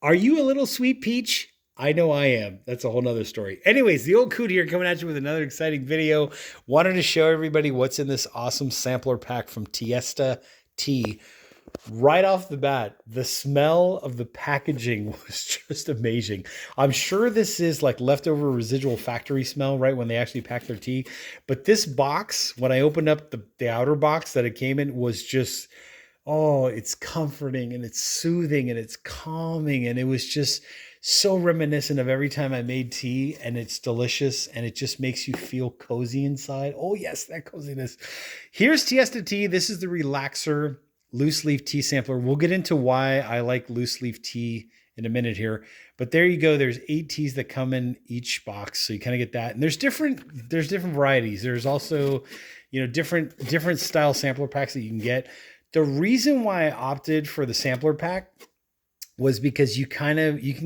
Are you a little sweet peach? I know I am. That's a whole nother story. Anyways, the old coot here coming at you with another exciting video. Wanted to show everybody what's in this awesome sampler pack from Tiesta Tea. Right off the bat, the smell of the packaging was just amazing. I'm sure this is like leftover residual factory smell, right? When they actually pack their tea. But this box, when I opened up the outer box that it came in, was just, oh, it's comforting and it's soothing and it's calming. And it was just so reminiscent of every time I made tea, and it's delicious and it just makes you feel cozy inside. Oh, yes, that coziness. Here's Tiesta Tea. This is the relaxer loose leaf tea sampler. We'll get into why I like loose leaf tea in a minute here, but there you go. There's 8 teas that come in each box, so you kind of get that. And there's different varieties. There's also, different style sampler packs that you can get. The reason why I opted for the sampler pack was because you can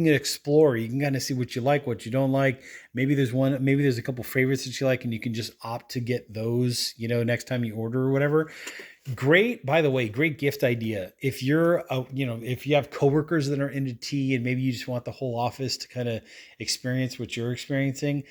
explore, you can kind of see what you like, what you don't like. Maybe there's a couple favorites that you like, and you can just opt to get those, next time you order or whatever. Great, by the way, great gift idea. If if you have coworkers that are into tea and maybe you just want the whole office to kind of experience what you're experiencing,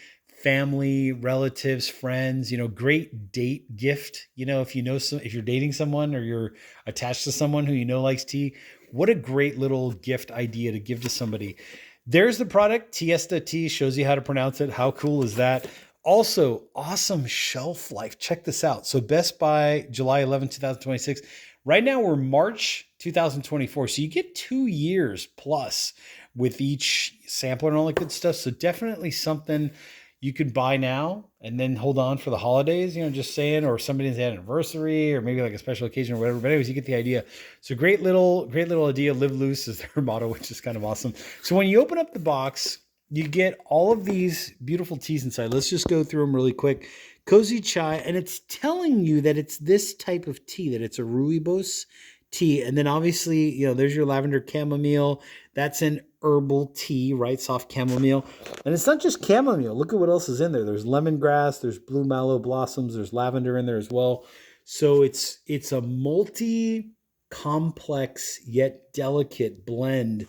family, relatives, friends, great date gift. If you're dating someone or you're attached to someone who likes tea, what a great little gift idea to give to somebody. There's the product, Tiesta Tea, shows you how to pronounce it. How cool is that? Also, awesome shelf life. Check this out. So Best Buy, July 11, 2026. Right now we're March 2024. So you get 2 years plus with each sampler and all that good stuff. So definitely something you could buy now and then hold on for the holidays, just saying, or somebody's anniversary or maybe like a special occasion or whatever. But anyways, you get the idea. So great little idea. Live loose is their motto, which is kind of awesome. So when you open up the box, you get all of these beautiful teas inside. Let's just go through them really quick. Cozy chai, and it's telling you that it's this type of tea, that it's a Rooibos tea. And then obviously, there's your lavender chamomile. That's an herbal tea, right? Soft chamomile. And it's not just chamomile. Look at what else is in there. There's lemongrass, there's blue mallow blossoms, there's lavender in there as well. So it's a multi-complex yet delicate blend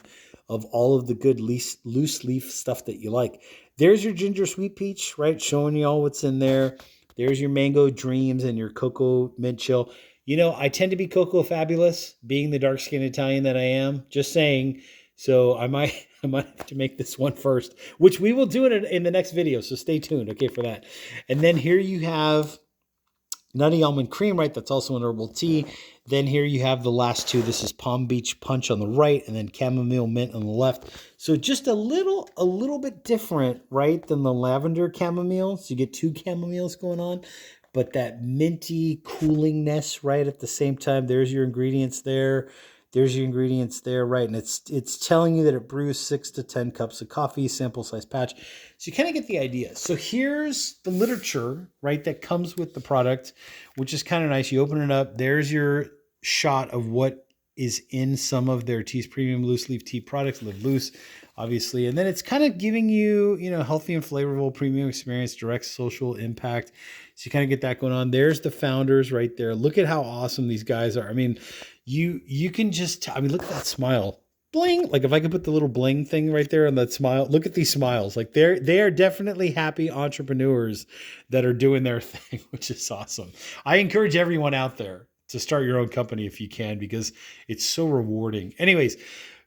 of all of the good loose leaf stuff that you like. There's your ginger sweet peach, right? Showing you all what's in there. There's your mango dreams and your cocoa mint chill. I tend to be cocoa fabulous, being the dark skinned Italian that I am. Just saying. So I might have to make this one first, which we will do in the next video. So stay tuned, okay, for that. And then here you have nutty almond cream, right? That's also an herbal tea. Then here you have the last two. This is Palm Beach Punch on the right, and then chamomile mint on the left. So just a little bit different, right, than the lavender chamomile. So you get 2 chamomiles going on, but that minty coolingness, right, at the same time. There's your ingredients there. There's your ingredients there, right? And it's telling you that it brews 6 to 10 cups of coffee, sample size patch. So you kind of get the idea. So here's the literature, right, that comes with the product, which is kind of nice. You open it up. There's your shot of what is in some of their teas, premium loose leaf tea products, Live Loose, obviously. And then it's kind of giving you, healthy and flavorful premium experience, direct social impact. So you kind of get that going on. There's the founders right there. Look at how awesome these guys are. I mean, you can just, look at that smile. Bling. Like if I could put the little bling thing right there on that smile, look at these smiles. Like they are definitely happy entrepreneurs that are doing their thing, which is awesome. I encourage everyone out there to start your own company if you can, because it's so rewarding. Anyways,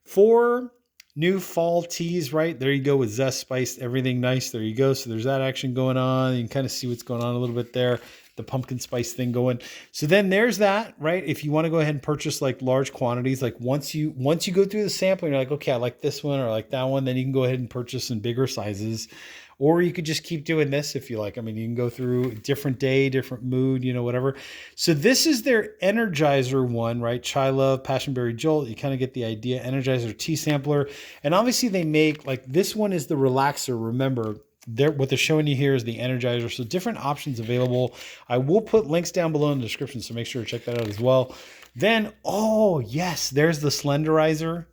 4 new fall teas, right? There you go, with zest, spice, everything nice. There you go. So there's that action going on. You can kind of see what's going on a little bit there. The pumpkin spice thing going. So then there's that, right? If you want to go ahead and purchase like large quantities, like once you go through the sample and you're like, okay, I like this one or I like that one, then you can go ahead and purchase in bigger sizes. Or you could just keep doing this if you like. I mean, you can go through different day, different mood, whatever. So this is their Energizer one, right? Chai Love, Passionberry Jolt. You kind of get the idea. Energizer tea sampler. And obviously they make, like, this one is the relaxer. Remember, what they're showing you here is the Energizer. So different options available. I will put links down below in the description, so make sure to check that out as well. Then, oh yes, there's the Slenderizer.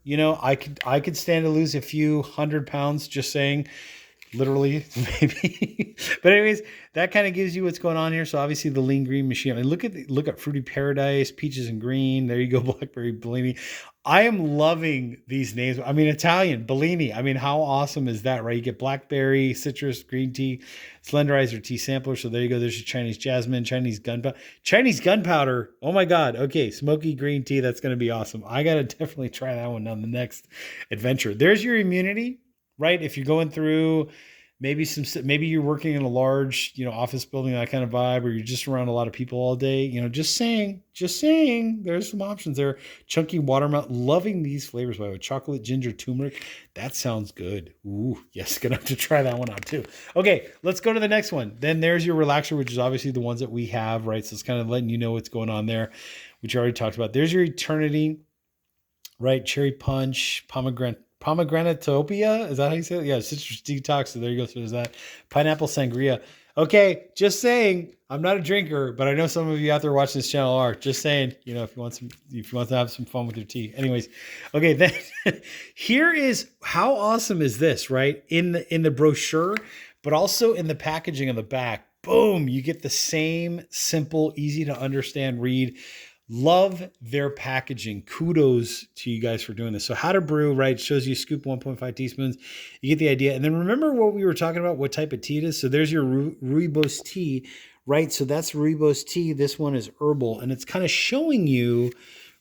I could stand to lose a few 100 pounds, just saying. literally, maybe. But anyways, that kind of gives you what's going on here. So obviously the lean green machine. I mean, look at Fruity Paradise, Peaches and Green. There you go, Blackberry Bellini. I am loving these names. I mean, Italian, Bellini. I mean, how awesome is that, right? You get blackberry, citrus, green tea, slenderizer tea sampler. So there you go. There's your Chinese jasmine, Chinese gunpowder. Chinese gunpowder. Oh my God. Okay. Smoky green tea. That's going to be awesome. I got to definitely try that one on the next adventure. There's your immunity, right? If you're going through maybe you're working in a large, office building, that kind of vibe, or you're just around a lot of people all day, just saying, there's some options there. Chunky watermelon, loving these flavors, by the way. Chocolate, ginger, turmeric. That sounds good. Ooh, yes, gonna have to try that one out too. Okay, let's go to the next one. Then there's your relaxer, which is obviously the ones that we have, right? So it's kind of letting you know what's going on there, which I already talked about. There's your Eternity, right? Cherry punch, Pomegranatopia, is that how you say it? Yeah, citrus detox. So there you go. So there's that. Pineapple sangria. Okay, just saying, I'm not a drinker, but I know some of you out there watching this channel are. Just saying, if you want to have some fun with your tea. Anyways, okay, then here is how awesome is this, right? In the brochure, but also in the packaging on the back. Boom, you get the same simple, easy to understand read. Love their packaging. Kudos to you guys for doing this. So how to brew, right? Shows you scoop 1.5 teaspoons. You get the idea. And then remember what we were talking about, what type of tea it is. So there's your Rooibos tea, right? So that's Rooibos tea. This one is herbal. And it's kind of showing you,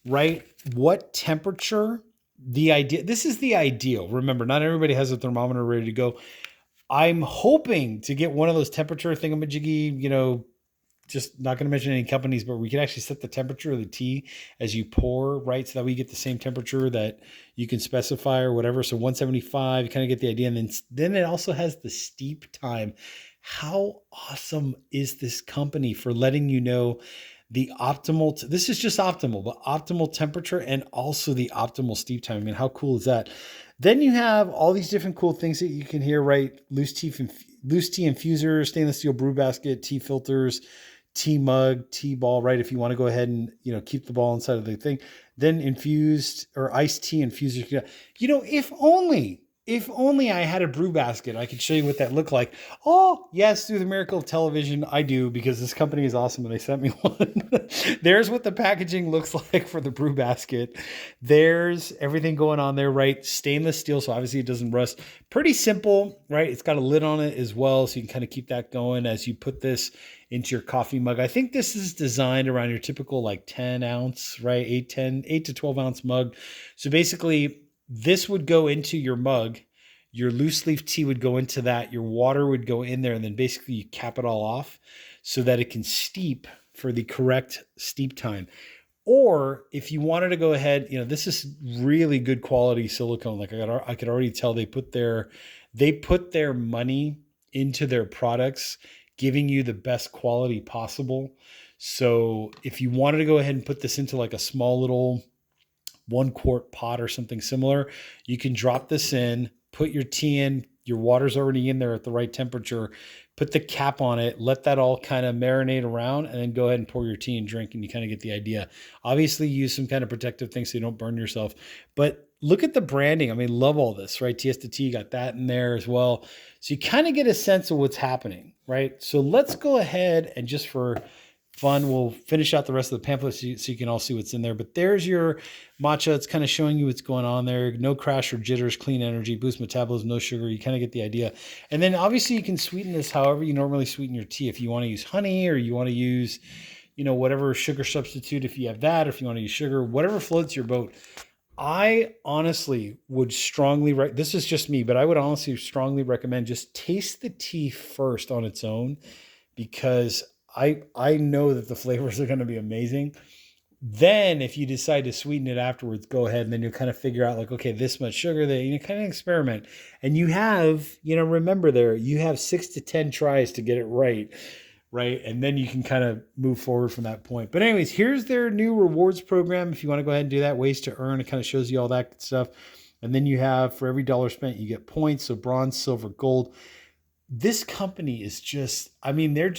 right, what temperature, the idea. This is the ideal. Remember, not everybody has a thermometer ready to go. I'm hoping to get one of those temperature thingamajiggy, just not going to mention any companies, but we can actually set the temperature of the tea as you pour, right? So that we get the same temperature that you can specify or whatever. So 175, you kind of get the idea. And then it also has the steep time. How awesome is this company for letting you know the optimal, this is just optimal, but optimal temperature and also the optimal steep time. I mean, how cool is that? Then you have all these different cool things that you can hear, right? Loose tea infusers, stainless steel brew basket, tea filters, tea mug, tea ball, right? If you want to go ahead and, keep the ball inside of the thing, then infused or iced tea infuser. If only I had a brew basket, I could show you what that looked like. Oh, yes, through the miracle of television, I do, because this company is awesome and they sent me one. There's what the packaging looks like for the brew basket. There's everything going on there, right? Stainless steel, so obviously it doesn't rust. Pretty simple, right? It's got a lid on it as well, so you can kind of keep that going as you put this into your coffee mug. I think this is designed around your typical 10 ounce, right? 8 to 12 ounce mug. So basically, this would go into your mug, your loose leaf tea would go into that, your water would go in there, and then basically you cap it all off so that it can steep for the correct steep time. Or if you wanted to go ahead, this is really good quality silicone. Like I could already tell they put their money into their products, giving you the best quality possible. So if you wanted to go ahead and put this into a small little 1 quart pot or something similar, you can drop this in, put your tea in, your water's already in there at the right temperature, put the cap on it, let that all kind of marinate around, and then go ahead and pour your tea and drink, and you kind of get the idea. Obviously use some kind of protective thing so you don't burn yourself, but look at the branding. I mean, love all this, right? Tiesta tea, got that in there as well. So you kind of get a sense of what's happening, right? So let's go ahead and just for fun, we'll finish out the rest of the pamphlet so you can all see what's in there. But there's your matcha. It's kind of showing you what's going on there. No crash or jitters, clean energy, boost metabolism, no sugar. You kind of get the idea. And then obviously you can sweeten this however you normally sweeten your tea. If you want to use honey or you want to use, whatever sugar substitute, if you have that, or if you want to use sugar, whatever floats your boat. I honestly would strongly, this is just me, but I would honestly strongly recommend just taste the tea first on its own, because I know that the flavors are going to be amazing. Then if you decide to sweeten it afterwards, go ahead, and then you'll kind of figure out okay, this much sugar, that kind of experiment. And you have, remember you have 6 to 10 tries to get it right? And then you can kind of move forward from that point. But anyways, here's their new rewards program. If you want to go ahead and do that, ways to earn, it kind of shows you all that good stuff. And then you have, for every dollar spent, you get points. So bronze, silver, gold. This company is just, I mean, they're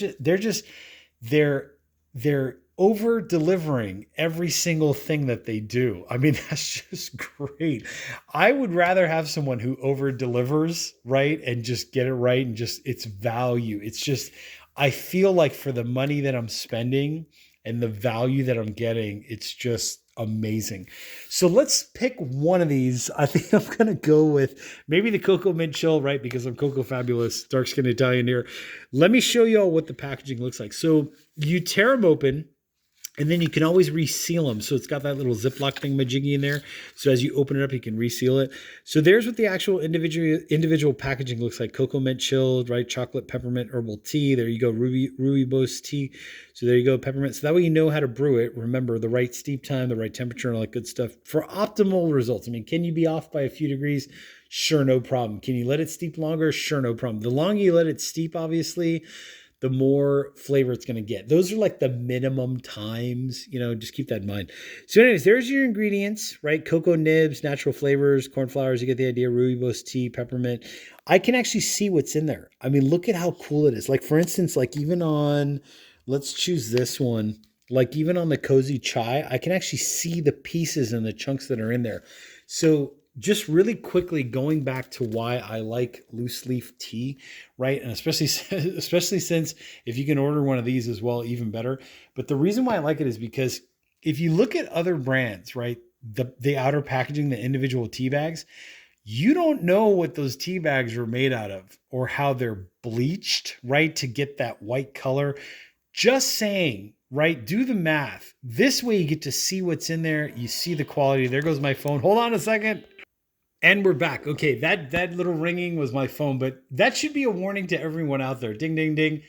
over delivering every single thing that they do. I mean, that's just great. I would rather have someone who over delivers, right? And just get it right and just it's value. It's just, I feel like for the money that I'm spending and the value that I'm getting, it's just amazing. So let's pick one of these. I think I'm going to go with maybe the Cocoa Mint Chill, right? Because I'm Cocoa Fabulous, dark skinned Italian here. Let me show you all what the packaging looks like. So you tear them open, and then you can always reseal them. So it's got that little Ziploc thing majiggy in there. So as you open it up, you can reseal it. So there's what the actual individual packaging looks like. Cocoa Mint Chilled, right? Chocolate Peppermint Herbal Tea. There you go. Rooibos tea. So there you go. Peppermint. So that way you know how to brew it. Remember the right steep time, the right temperature, and all that good stuff for optimal results. I mean, can you be off by a few degrees? Sure, no problem. Can you let it steep longer? Sure, no problem. The longer you let it steep, obviously, the more flavor it's going to get. Those are like the minimum times, just keep that in mind. So anyways, there's your ingredients, right? Cocoa nibs, natural flavors, corn flowers, you get the idea, rooibos tea, peppermint. I can actually see what's in there. I mean, look at how cool it is. Like for instance, like even on, let's choose this one, like even on the cozy chai, I can actually see the pieces and the chunks that are in there. So just really quickly going back to why I like loose leaf tea, right? And especially since if you can order one of these as well, even better. But the reason why I like it is because if you look at other brands, right, the outer packaging, the individual tea bags, you don't know what those tea bags are made out of or how they're bleached, right, to get that white color. Just saying, right? Do the math. This way you get to see what's in there. You see the quality. There goes my phone. Hold on a second. And we're back. Okay, that little ringing was my phone, but that should be a warning to everyone out there. Ding, ding, ding.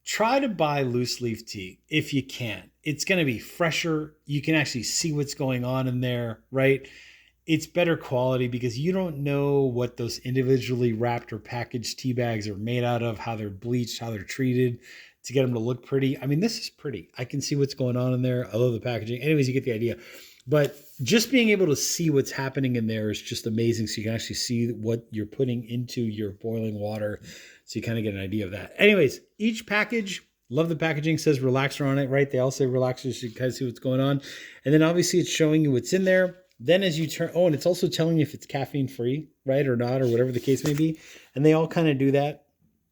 Try to buy loose leaf tea if you can. It's going to be fresher. You can actually see what's going on in there, right? It's better quality because you don't know what those individually wrapped or packaged tea bags are made out of, how they're bleached, how they're treated to get them to look pretty. I mean, this is pretty. I can see what's going on in there. I love the packaging. Anyways, you get the idea. But just being able to see what's happening in there is just amazing. So you can actually see what you're putting into your boiling water. So you kind of get an idea of that. Anyways, each package, love the packaging, says relaxer on it, right? They all say relaxer so you can kind of see what's going on. And then obviously it's showing you what's in there. Then as you turn, and it's also telling you if it's caffeine free, right? Or not, or whatever the case may be. And they all kind of do that,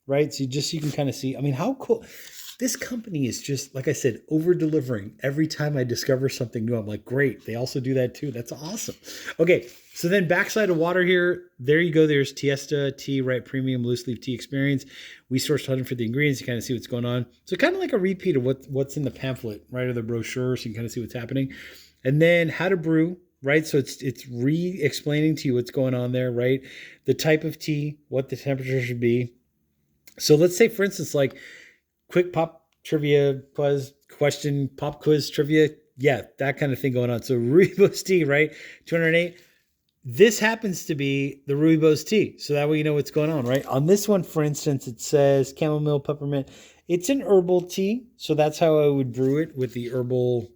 right? So you can kind of see, I mean, how cool. This company is just, like I said, over delivering. Every time I discover something new, I'm like, great. They also do that too. That's awesome. Okay. So then backside of water here, there you go. There's Tiesta tea, right? Premium loose leaf tea experience. We sourced 100 for the ingredients. You kind of see what's going on. So kind of like a repeat of what's in the pamphlet, right? Or the brochure. So you can kind of see what's happening. And then how to brew, right? So it's re-explaining to you what's going on there, right? The type of tea, what the temperature should be. So let's say, for instance, like, quick pop trivia question, pop quiz trivia. Yeah, that kind of thing going on. So Rooibos tea, right? 208. This happens to be the Rooibos tea. So that way you know what's going on, right? On this one, for instance, it says chamomile peppermint. It's an herbal tea. So that's how I would brew it with the herbal,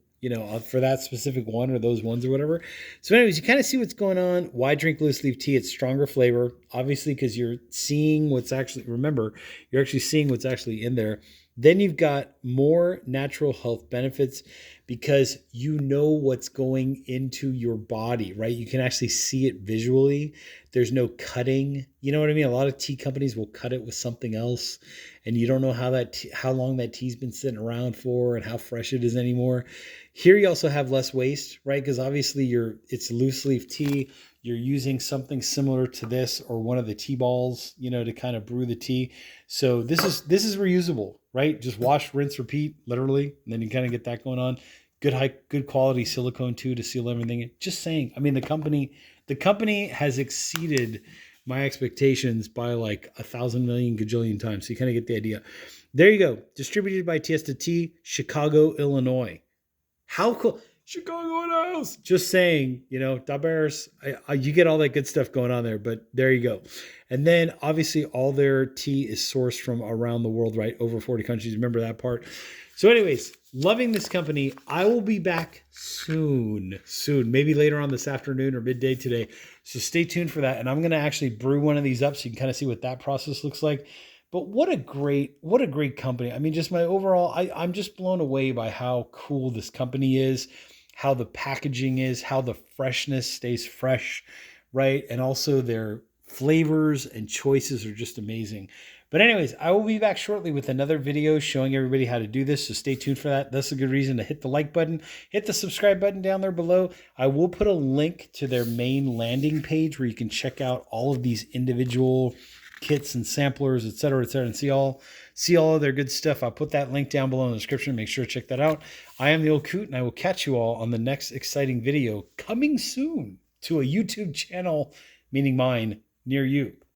for that specific one or those ones or whatever. So anyways, you kind of see what's going on. Why drink loose leaf tea? It's stronger flavor, obviously, because you're seeing what's actually, remember, you're actually seeing what's actually in there. Then you've got more natural health benefits because you know what's going into your body, right? You can actually see it visually. There's no cutting. You know what I mean? A lot of tea companies will cut it with something else, and you don't know how long that tea's been sitting around for and how fresh it is anymore. Here you also have less waste, right? Because obviously it's loose leaf tea. You're using something similar to this or one of the tea balls, to kind of brew the tea. So this is reusable, right? Just wash, rinse, repeat, literally. And then you kind of get that going on. Good quality silicone too to seal everything. Just saying. I mean, the company has exceeded my expectations by like 1,000 million gajillion times. So you kind of get the idea. There you go. Distributed by Tiesta Tea, Chicago, Illinois. How cool. Chicago in the house. Just saying, Da Bears, you get all that good stuff going on there, but there you go. And then obviously all their tea is sourced from around the world, right? Over 40 countries. Remember that part. So anyways, loving this company. I will be back soon, maybe later on this afternoon or midday today. So stay tuned for that. And I'm going to actually brew one of these up so you can kind of see what that process looks like. But what a great company. I mean, just my overall, I'm just blown away by how cool this company is, how the packaging is, how the freshness stays fresh, right? And also their flavors and choices are just amazing. But anyways, I will be back shortly with another video showing everybody how to do this. So stay tuned for that. That's a good reason to hit the like button, hit the subscribe button down there below. I will put a link to their main landing page where you can check out all of these individual kits and samplers, etc., and see all of their good stuff. I'll put that link down below in the description. Make sure to check that out. I am the Old Coot, and I will catch you all on the next exciting video coming soon to a YouTube channel, meaning mine, near you.